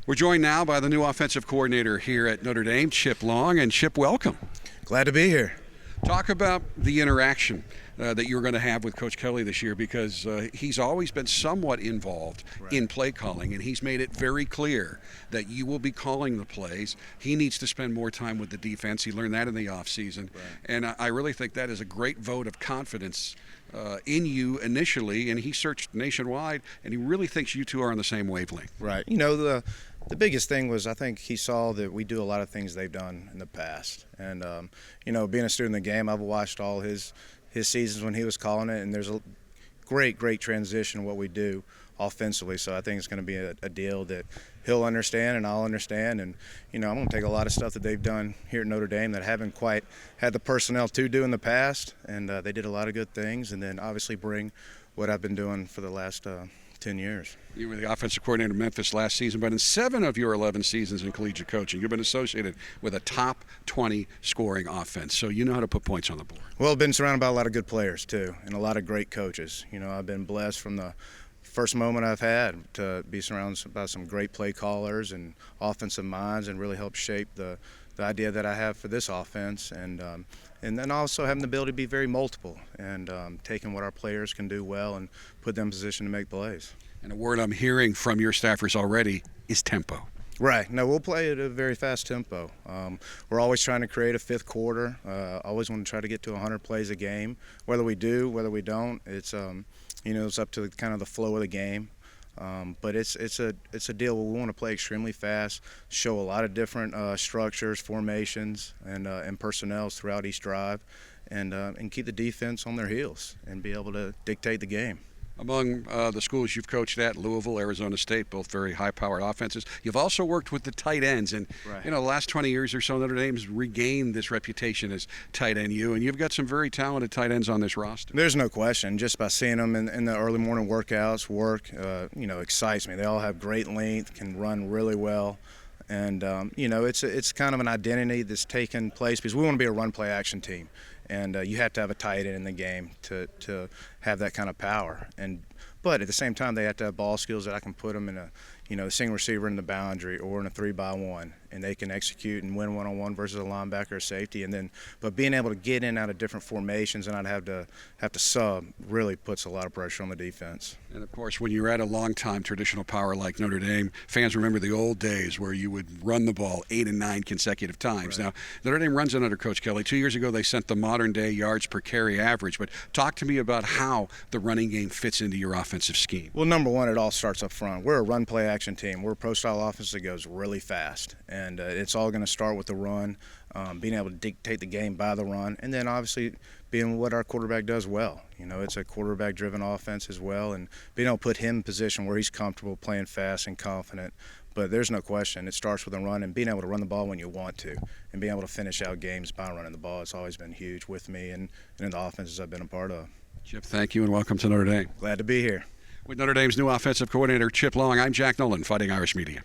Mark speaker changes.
Speaker 1: We're joined now by the new offensive coordinator here at Notre Dame, Chip Long. And Chip, welcome.
Speaker 2: Glad to be here.
Speaker 1: Talk about the interaction that you're going to have with Coach Kelly this year, because he's always been somewhat involved in play calling, and he's made it very clear that you will be calling the plays. He needs to spend more time with the defense. He learned that in the offseason. And I really think that is a great vote of confidence in you initially, and he searched nationwide, and he really thinks you two are on the same wavelength.
Speaker 2: Right. You know, the biggest thing was I think he saw that we do a lot of things they've done in the past. And, you know, being a student of the game, I've watched all his seasons when he was calling it, and there's a great transition in what we do offensively. So I think it's going to be a deal that he'll understand and I'll understand. And, you know, I'm going to take a lot of stuff that they've done here at Notre Dame that I haven't quite had the personnel to do in the past, and they did a lot of good things, and then obviously bring what I've been doing for the last 10 years.
Speaker 1: You were the offensive coordinator of Memphis last season, but in 7 of your 11 seasons in collegiate coaching, you've been associated with a top 20 scoring offense, so you know how to put points on the board.
Speaker 2: Well, I've been surrounded by a lot of good players, too, and a lot of great coaches. You know, I've been blessed from the first moment I've had to be surrounded by some great play callers and offensive minds, and really help shape the idea that I have for this offense, and then also having the ability to be very multiple and taking what our players can do well and put them in position to make plays.
Speaker 1: And a word I'm hearing from your staffers already is tempo.
Speaker 2: Right. No, we'll play at a very fast tempo. We're always trying to create a fifth quarter. Always want to try to get to 100 plays a game. Whether we do, whether we don't, it's you know, it's up to kind of the flow of the game. But it's a deal where we want to play extremely fast, show a lot of different structures, formations, and personnels throughout each drive, and keep the defense on their heels and be able to dictate the game.
Speaker 1: Among the schools you've coached at, Louisville, Arizona State, both very high-powered offenses, you've also worked with the tight ends. And, you know, the last 20 years or so, Notre Dame's regained this reputation as tight end U, and you've got some very talented tight ends on this roster.
Speaker 2: There's no question. Just by seeing them in the early morning workouts, you know, excites me. They all have great length, can run really well. And, you know, it's kind of an identity that's taken place because we want to be a run-play action team. And you have to have a tight end in the game to have that kind of power. But at the same time, they have to have ball skills that I can put them in a single receiver in the boundary or in a 3-by-1, and they can execute and win one-on-one versus a linebacker or safety. But being able to get in and out of different formations and not have to sub really puts a lot of pressure on the defense.
Speaker 1: And of course, when you're at a long-time traditional power like Notre Dame, fans remember the old days where you would run the ball 8 and 9 consecutive times. Right. Now, Notre Dame runs it under Coach Kelly. 2 years ago, they sent the modern-day yards per carry average. But talk to me about how the running game fits into your offensive scheme.
Speaker 2: Well, number one, it all starts up front. We're a run-play action team. We're a pro-style offense that goes really fast, and it's all going to start with the run, being able to dictate the game by the run, and then obviously being what our quarterback does well. You know, it's a quarterback-driven offense as well, and being able to put him in a position where he's comfortable playing fast and confident. But there's no question, it starts with a run, and being able to run the ball when you want to, and being able to finish out games by running the ball. It's always been huge with me and in the offenses I've been a part of.
Speaker 1: Chip, thank you, and welcome to Notre Dame.
Speaker 2: Glad to be here.
Speaker 1: With Notre Dame's new offensive coordinator, Chip Long, I'm Jack Nolan, Fighting Irish Media.